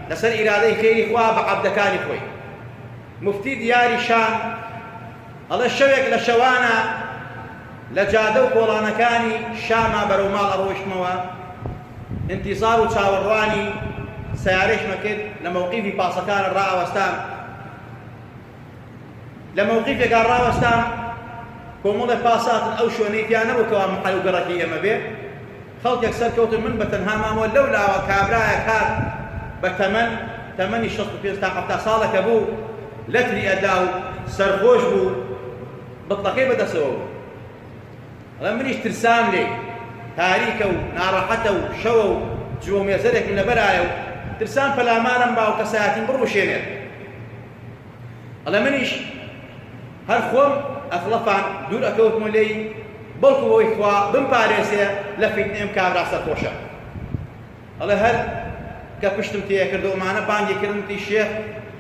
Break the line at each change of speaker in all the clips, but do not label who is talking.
لەسەر ئیرادەی خێری خوا بە عەبدەکانی خۆی. مفتی دیاری شام ئەڵێ شەوێک لە شەوانە لە جادە و کۆڵانەکانی شاما بەرەو ماڵ ئەڕۆیشتمەوە، انتیزار و چاوەڕوانی سیارەیشمە کرد لە مەوقیفی پاسەکانە ڕائەوەستان. لە مەوقیفێکا ڕاوەستان کۆمەڵێ پاساتن ئەو شوێنەی تیا نەبووکەوە محەل و گەڕەکی ئێمە بێ. خەڵکێک سەرکەوتن من بە تەنها مامەوە لەو لاوە کابرایە کات بە تەمەنی 65 تا 70 ساڵەکە بوو، لەتری ئەدا و سەرخۆش بوو، بڵقەکەی بەدەستەوە بوو. ئەڵێ منیش ترسام لێ، تاریکە و ناڕەحەتە و شەوە و جوومێزەرێکم لەبەرایە و ترسام پەلامانم باو کە سایەتیم بڕوشێنێت. ئەڵێ منیش هەر خۆم ئەخلەفان دوور ئەکەوتمە لێی بەڵکو بۆی خوا بمپارێزێ لە فیتنەم کابرا سەرخۆشە. ئەڵێ هەر کە پشتم تێ کردەوەمانە بانگی کردم تی شێخ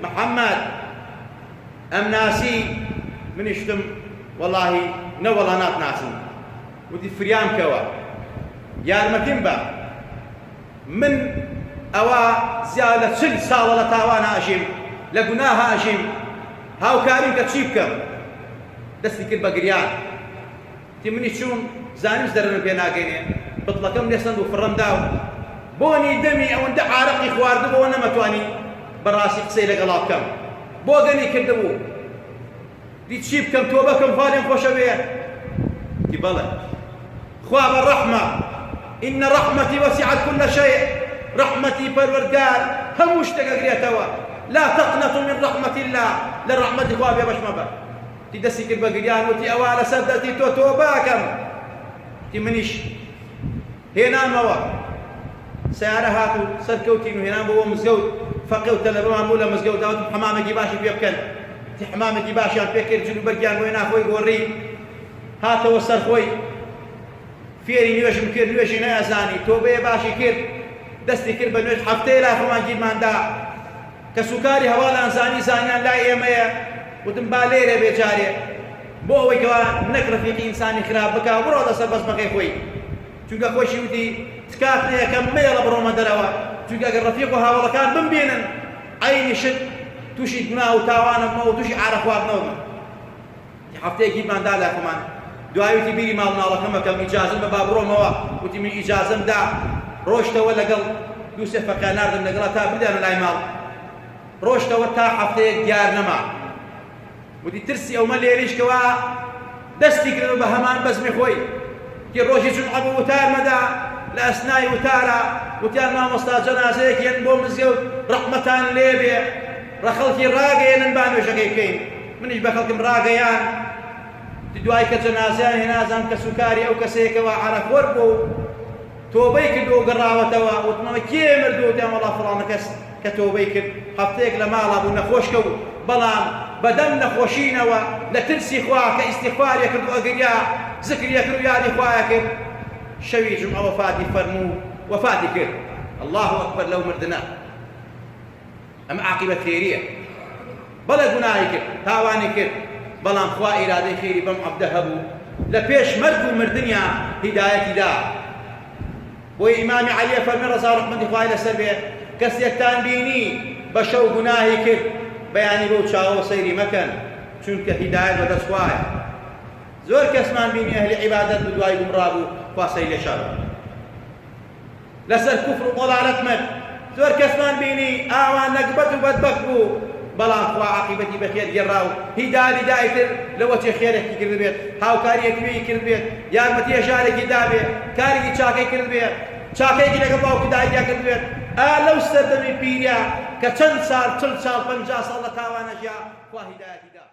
محەممەد ئەم ناسی، منیشتم وەڵاهی نەوەڵا ناتناسم. وتی فریام کەوە یارمەتیم بە، من ئەوە زیاد لە 40 ساڵە لە تاوانە ئەژیم، لە گوناها ئەژیم، هاوکاریم کە چی بکەم. دەستی کرد بە گریان. تی منی چوون زانیم زەرم پێ ناگەینێ، بڵقەکەم لێسەند و فڕەمدا و بۆنی دەمی ئەوەندە عارەقی خواردبەوە نەمەتوانی بەڕاستی قسەی لەگەڵا بکەم، بۆ گەنی کردبوو. دی چی بکەم تۆ بەکەم فالێم خۆشە بێ؟ تی بەڵێ خوا بە ڕەحمە، ئینە ڕەحمەتی وەسیعەت كل شەیء، ڕەحمەتی پەروەردگار هەموو شتێک ئەگرێتەوە. لا تقنطوا من رحمة الله، لە ڕەحمەتی خوا بێ بەش مەبە. تی دەستی کرد بە گریان وتی ئەوە لەسەر دەستی تۆ باکەم. تی منیش هێنامەوە، سیارە هات و سەرکەوتین و هێنام بۆ مزگەوت. فەقێ و تەلەبەمان بوو لە مزگەوت داوت حەمامێکی باشی پێ بکەن. تی حەمامێکی باشیان پێ کرد، جلو بەرگیان بۆی ناخۆی گۆڕی، هاتەوە سەر خۆی فێری نوێژم کرد، نوێژی نەئەزانی، تۆبەیە باشی کرد، دەستی کرد بە نوێژ. هەفتەیە لای خۆمان گیرماندا کە سوکاری هەواڵان زانیان لای ئێمەیە. وتم با لێرە بێ جارێ بۆ ئەوەی کەوا نەک ڕەفیقی ئینسانی خراپ بکا، بڕۆ لەسەر بەزمەکەی خۆی. چونکە خۆشی وتی تکات نەیە کە مێڵە بڕۆمە دەرەوە، چونکە ئەگەر ڕەفیق و هاوڵەکان بمبێنن عەینی شت تووشی گوناه و تاوانەبمە و تووشی عارە خواردنەوە بن. هەفتەیە گیرماندا لای خۆمان. دوای وتی بیری ماڵ مناڵەکەمەکەم ئیجازەم بە با بڕۆمەوە. وتی من ئیجازەمدا. ڕۆشتەوە لەگەڵ دوو سێ فەقیان ناردم لەگەڵا تا بدەنە لای ماڵ. ڕۆشتەوە تا هەفتەیەک دیار نەما. وتی ترسی ئەومە لێریشکەوە دەستی کردەوە بە هەمان بەزمی خۆی. کە ڕۆژی جومعە بوو وتارمەدا لە ئەسنای وتارە، وتیان مامۆستا جەنازەیەک هێن بۆ مزگەوت ڕەحمەتان لێ بێ، ڕەخەڵکی ڕاگەیەنن با نوێژەکەی بکەین. منیش بە خەڵکم ڕاگەیان. دوای کە جەنازەیان هێنازان کە سوکاری ئەو کەسەیەکەوە عەرەخۆر بوو، تۆبەی کردەوە گەڕاوەتەوە. وتمەوە کێ مردووە؟ وتیان وەڵا فڵانە کەس کە تۆبەی کرد هەفتەیەک لە ماڵا بوو نەخۆش کەوت، بەڵام بەدەم نەخۆشینەوە لە ترسی خوا کە ئیستیغفاریە کرد و ئەگریا زکریە کرد و یادی خوایە کرد. شەوی جومعە وەفاتی فەرموو، وەفاتی کرد. الله ئەکبەر لەو مردنە. ئەمە عاقبەت خێریە. بەڵێ گوناهی کرد، تاوانی کرد، بەڵام خوا ئیرادەی خێری بەم عەبدە هەبوو، لە پێش مەرگ و مردنیا هیدایەتی دا. بۆی ئیمامی عەلیە فەرمێ ڕەزا ڕەحمەتی خوای لەسەر بێ، کەسێکتان بینی بە شەو گوناهی کرد، بەیانی بۆ چاوە سەیری مەکەن، چونکە هیدایەت بەدەست خوایە. زۆر کەسمان بینی ئەهلی عیبادەت بوو، دوای گومڕا بوو، خوا سەیری لێ شاڕ لەسەر کوفر و ضەلالەت مرد. زۆر کەسمان بینی ئاوان نەکبەت و بەدبەخت بوو، بەڵام خوا عاقبەتی بەخێر گێڕا و هیدایەتی دایتر لەوە چێ خێرێکی کرد بێت، هاوکاریەکی وێی کرد بێت، یارمەتی هێژارێکی دابێت، کارێکی چاکەی کرد بێت، چاکەیەکی لەگەڵ باوکی دایکیا کرد بێت. لەو سەردەمی پیرە کە چەند ساڵ 40 ساڵ 50 ساڵ لە تاوانە ژیا، خوا هیدایەتی دا.